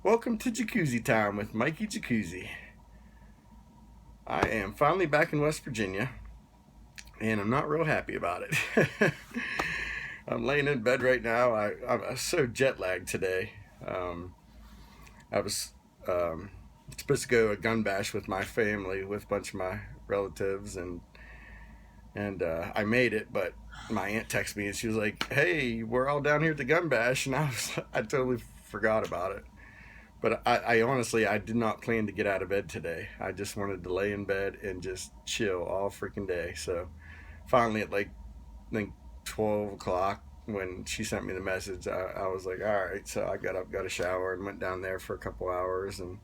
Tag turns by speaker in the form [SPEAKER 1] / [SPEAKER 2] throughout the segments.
[SPEAKER 1] Welcome to Jacuzzi Time with Mikey Jacuzzi. I am finally back in West Virginia, and I'm not real happy about it. I'm laying in bed right now. I'm so jet lagged today. Um, I was supposed to go a gun bash with my family, with a bunch of my relatives, and I made it, but my aunt texted me and she was like, "Hey, we're all down here at the gun bash," and I totally forgot about it. But I honestly, I did not plan to get out of bed today. I just wanted to lay in bed and just chill all freaking day. So finally, at like, I think 12 o'clock, when she sent me the message, I was like, all right. So I got up, got a shower, and went down there for a couple hours, and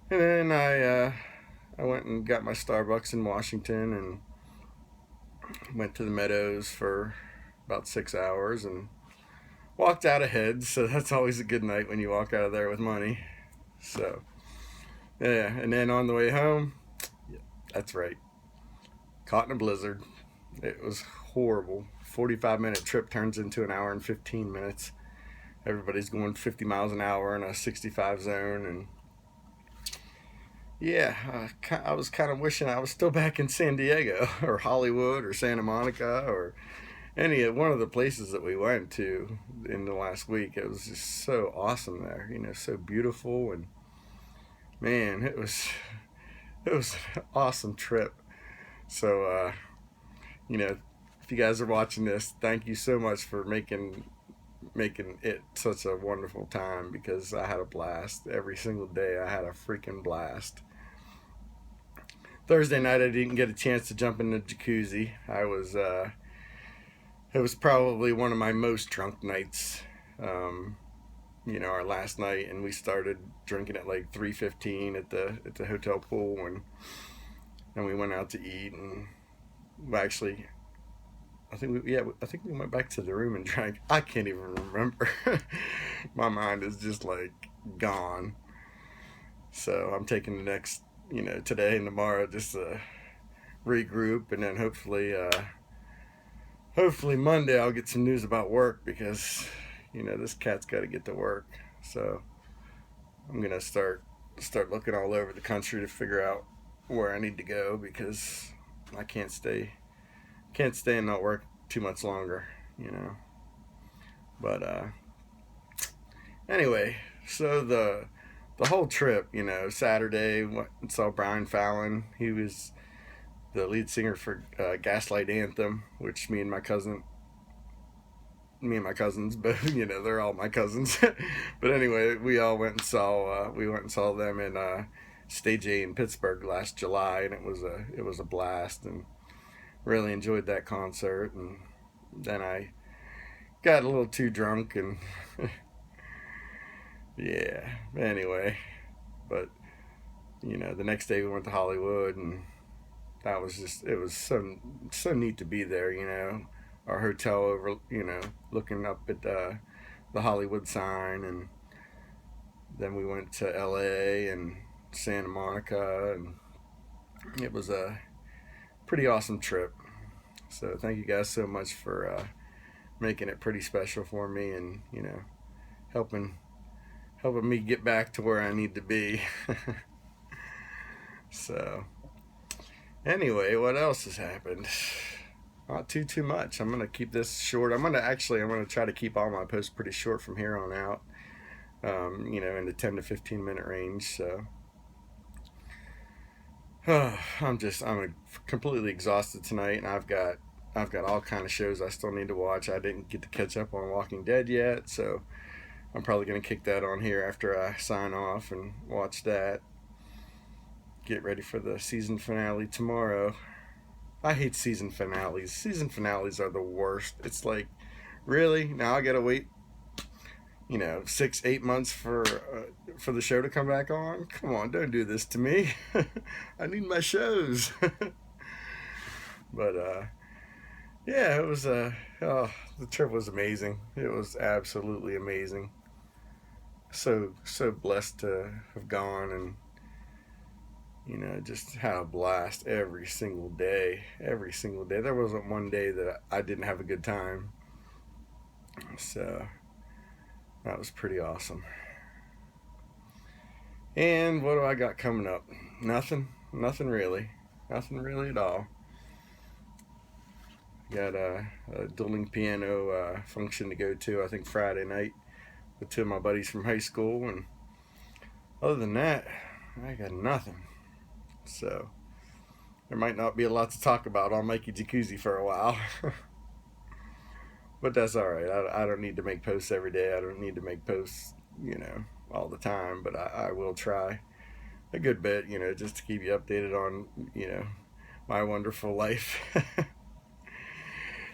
[SPEAKER 1] then I went and got my Starbucks in Washington and went to the Meadows for about 6 hours and walked out ahead. So that's always a good night when you walk out of there with money. So yeah, and then on the way home, yeah, that's right, caught in a blizzard. It was horrible. 45-minute trip turns into an hour and 15 minutes. Everybody's going 50 miles an hour in a 65 zone, and yeah, I was kind of wishing I was still back in San Diego or Hollywood or Santa Monica or any of one of the places that we went to in the last week. It was just so awesome there, so beautiful, and man, it was an awesome trip. So if you guys are watching this, thank you so much for making it such a wonderful time, because I had a blast every single day. I had a freaking blast. Thursday night, I didn't get a chance to jump in the jacuzzi. It was probably one of my most drunk nights. Our last night, and we started drinking at like 3:15 at the hotel pool, and we went out to eat, and actually, I think we went back to the room and drank. I can't even remember. My mind is just like gone. So I'm taking the next, today and tomorrow, just to regroup, and then hopefully Monday I'll get some news about work, because this cat's got to get to work. So I'm gonna start looking all over the country to figure out where I need to go, because I can't stay and not work too much longer. But anyway, so the whole trip, Saturday, went and saw Brian Fallon. He was the lead singer for Gaslight Anthem, which me and my cousins, but they're all my cousins. But anyway, we went and saw them in Stage A in Pittsburgh last July, and it was a blast, and really enjoyed that concert. And then I got a little too drunk, and yeah. Anyway, but the next day we went to Hollywood, and it was so neat to be there. Our hotel over, looking up at the Hollywood sign, and then we went to LA and Santa Monica, and it was a pretty awesome trip. So thank you guys so much for making it pretty special for me, and helping me get back to where I need to be. So anyway, what else has happened? Not too much. I'm gonna keep this short. I'm gonna try to keep all my posts pretty short from here on out. In the 10 to 15 minute range. So I'm completely exhausted tonight, and I've got all kind of shows I still need to watch. I didn't get to catch up on Walking Dead yet, so I'm probably gonna kick that on here after I sign off and watch that. Get ready for the season finale tomorrow. I hate season finales. Season finales are the worst. It's like, really? Now I gotta wait, 6, 8 months for the show to come back on? Come on, don't do this to me. I need my shows. But yeah, it was the trip was amazing. It was absolutely amazing. So blessed to have gone, and just had a blast every single day. Every single day. There wasn't one day that I didn't have a good time. So that was pretty awesome. And what do I got coming up? Nothing really. Nothing really at all. Got a dueling piano function to go to, I think Friday night, with two of my buddies from high school. And other than that, I got nothing. So there might not be a lot to talk about on Mikey Jacuzzi for a while. But that's all right. I don't need to make posts every day. I don't need to make posts, all the time. But I will try a good bit, just to keep you updated on, my wonderful life.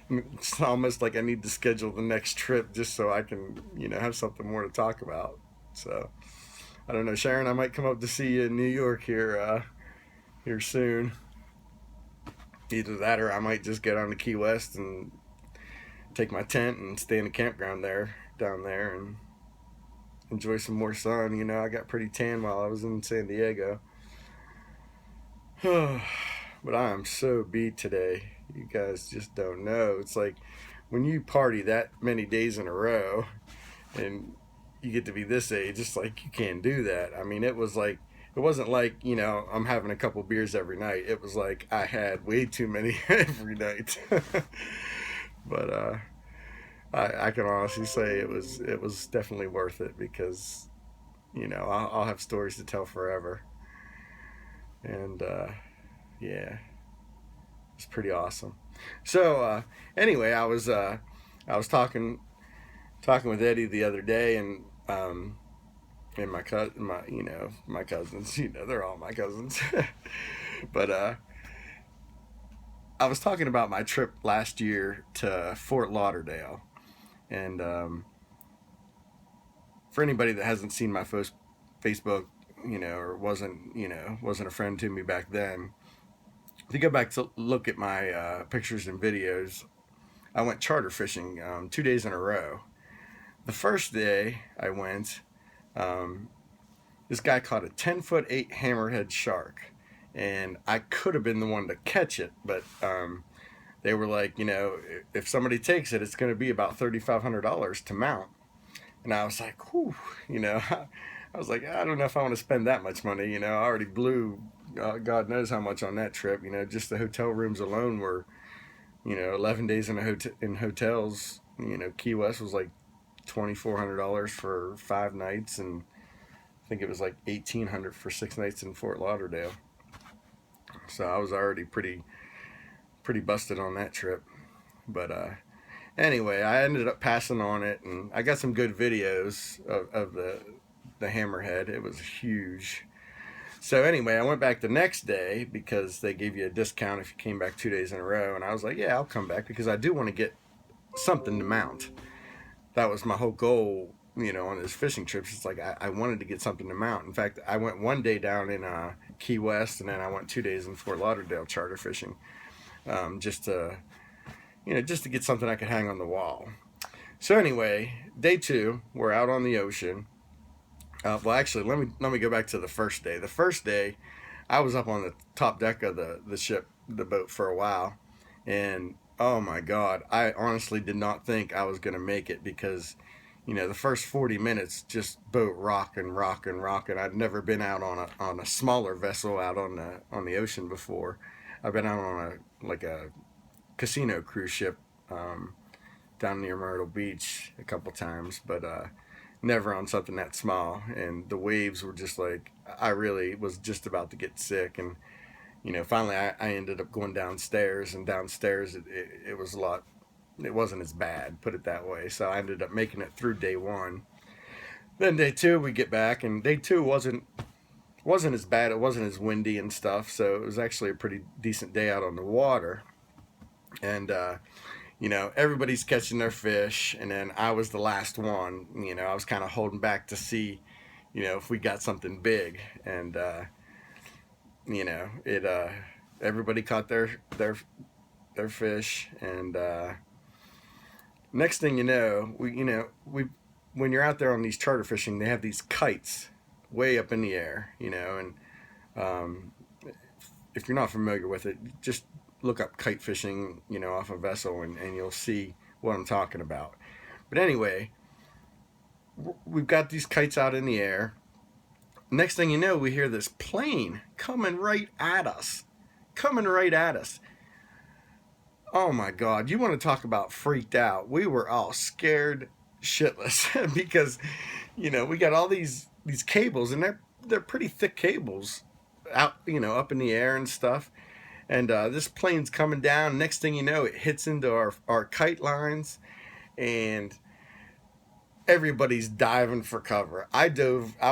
[SPEAKER 1] It's almost like I need to schedule the next trip just so I can, have something more to talk about. So I don't know, Sharon. I might come up to see you in New York here soon. Either that, or I might just get on to Key West and take my tent and stay in the campground down there, and enjoy some more sun. I got pretty tan while I was in San Diego. But I am so beat today. You guys just don't know. It's like when you party that many days in a row and you get to be this age, it's like you can't do that. I mean, it wasn't like, I'm having a couple beers every night. It was like I had way too many every night. But I can honestly say it was definitely worth it, because I'll have stories to tell forever. And yeah, it's pretty awesome. So anyway, I was talking with Eddie the other day, and my cousins, they're all my cousins. But I was talking about my trip last year to Fort Lauderdale. And for anybody that hasn't seen my Facebook, or wasn't a friend to me back then, if you go back to look at my pictures and videos, I went charter fishing 2 days in a row. The first day I went, this guy caught a 10'8" hammerhead shark, and I could have been the one to catch it, but they were like, if somebody takes it, it's going to be about $3,500 to mount. And I was like, whew, I was like, I don't know if I want to spend that much money. I already blew God knows how much on that trip. Just the hotel rooms alone were, 11 days in hotels. Key West was like $2,400 for 5 nights, and I think it was like $1,800 for 6 nights in Fort Lauderdale. So I was already pretty busted on that trip. But anyway, I ended up passing on it, and I got some good videos of the hammerhead. It was huge. So anyway, I went back the next day because they gave you a discount if you came back 2 days in a row, and I was like, yeah, I'll come back because I do want to get something to mount. That was my whole goal, on those fishing trips. It's like I wanted to get something to mount. In fact, I went 1 day down in Key West, and then I went 2 days in Fort Lauderdale charter fishing, just to get something I could hang on the wall. So anyway, day 2, we're out on the ocean. Well, actually, let me go back to the first day. The first day, I was up on the top deck of the boat for a while, and oh my God, I honestly did not think I was going to make it, because, the first 40 minutes just boat rocking. I'd never been out on a smaller vessel out on the ocean before. I've been out on a casino cruise ship down near Myrtle Beach a couple times, but never on something that small. And the waves were just like, I really was just about to get sick. And finally I ended up going downstairs, and downstairs it was a lot. It wasn't as bad, put it that way. So I ended up making it through day 1. Then day 2 we get back, and day 2 wasn't as bad. It wasn't as windy and stuff, so it was actually a pretty decent day out on the water. And everybody's catching their fish, and then I was the last one. I was kind of holding back to see, if we got something big. And everybody caught their fish, and next thing you know, we when you're out there on these charter fishing, they have these kites way up in the air, and if you're not familiar with it, just look up kite fishing, off a vessel, and you'll see what I'm talking about. But anyway, we've got these kites out in the air. Next thing you know, we hear this plane coming right at us. Coming right at us. Oh my God, you want to talk about freaked out. We were all scared shitless because, we got all these cables, and they're pretty thick cables out, up in the air and stuff. And this plane's coming down. Next thing you know, it hits into our kite lines, and everybody's diving for cover. I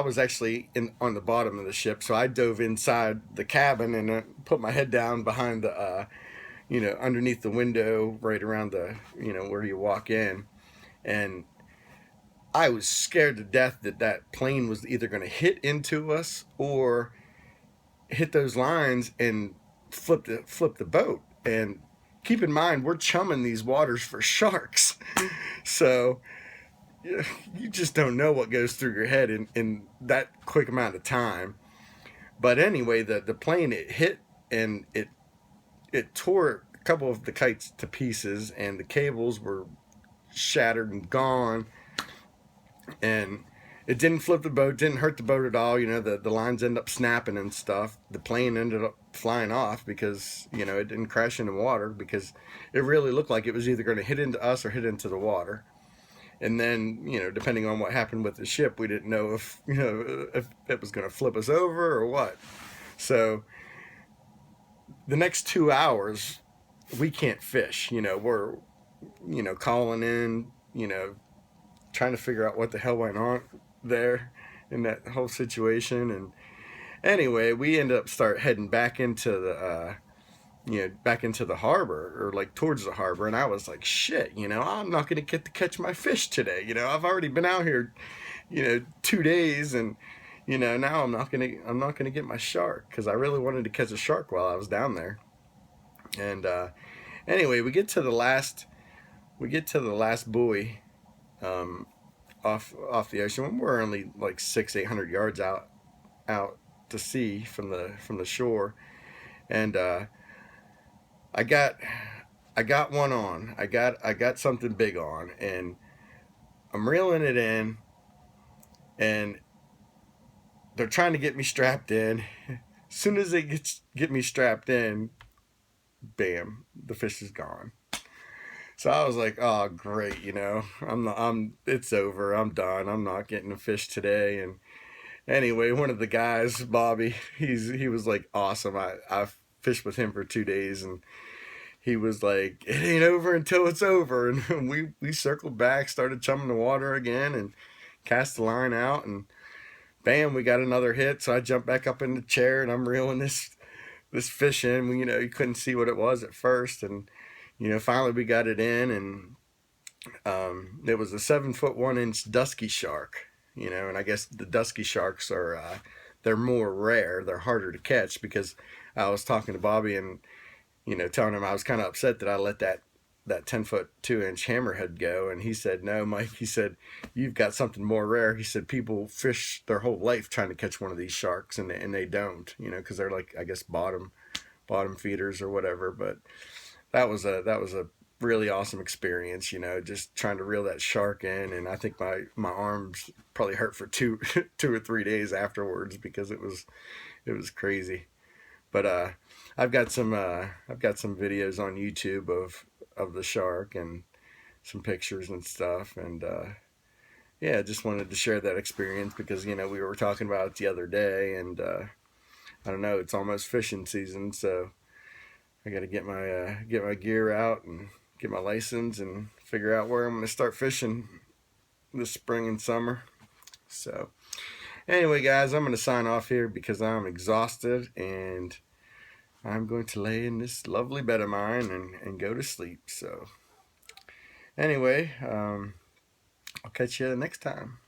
[SPEAKER 1] was actually on the bottom of the ship, so I dove inside the cabin and put my head down behind the, underneath the window, right around the, where you walk in. And I was scared to death that plane was either going to hit into us or hit those lines and flip the boat. And keep in mind, we're chumming these waters for sharks. So you just don't know what goes through your head in that quick amount of time. But anyway, the plane, it hit, and it tore a couple of the kites to pieces, and the cables were shattered and gone. And it didn't flip the boat, didn't hurt the boat at all. The lines end up snapping and stuff. The plane ended up flying off because, it didn't crash into water, because it really looked like it was either going to hit into us or hit into the water. And then, depending on what happened with the ship, we didn't know if it was going to flip us over or what. So the next 2 hours, we can't fish. We're, calling in, trying to figure out what the hell went on there in that whole situation. And anyway, we ended up heading back into the back into the harbor, or like towards the harbor. And I was like, shit, I'm not going to get to catch my fish today. I've already been out here, 2 days, and, now I'm not going to get my shark, because I really wanted to catch a shark while I was down there. And, anyway, we get to the last buoy, off the ocean. We're only like 600-800 yards out to sea from the shore. And, I got one on. I got something big on, and I'm reeling it in, and they're trying to get me strapped in. As soon as they get me strapped in, bam, the fish is gone. So I was like, oh great, it's over. I'm done. I'm not getting a fish today. And anyway, one of the guys, Bobby, he was like awesome. I fished with him for 2 days, and he was like, it ain't over until it's over. And we circled back, started chumming the water again, and cast the line out, and bam, we got another hit. So I jumped back up in the chair, and I'm reeling this fish in. You couldn't see what it was at first. And, finally we got it in, and it was a 7-foot 1-inch dusky shark, and I guess the dusky sharks are, they're more rare. They're harder to catch, because I was talking to Bobby and, telling him I was kind of upset that I let that 10-foot 2-inch hammerhead go. And he said, no, Mike, he said, you've got something more rare. He said, people fish their whole life trying to catch one of these sharks, and they don't, because they're like, I guess, bottom feeders or whatever. But that was a really awesome experience, just trying to reel that shark in. And I think my arms probably hurt for 2 or 3 days afterwards, because it was crazy. But I've got some videos on YouTube of the shark, and some pictures and stuff. And yeah, just wanted to share that experience, because we were talking about it the other day, and I don't know, it's almost fishing season, so I got to get my gear out and get my license and figure out where I'm going to start fishing this spring and summer. So anyway, guys, I'm going to sign off here because I'm exhausted, and I'm going to lay in this lovely bed of mine and go to sleep. So anyway, I'll catch you next time.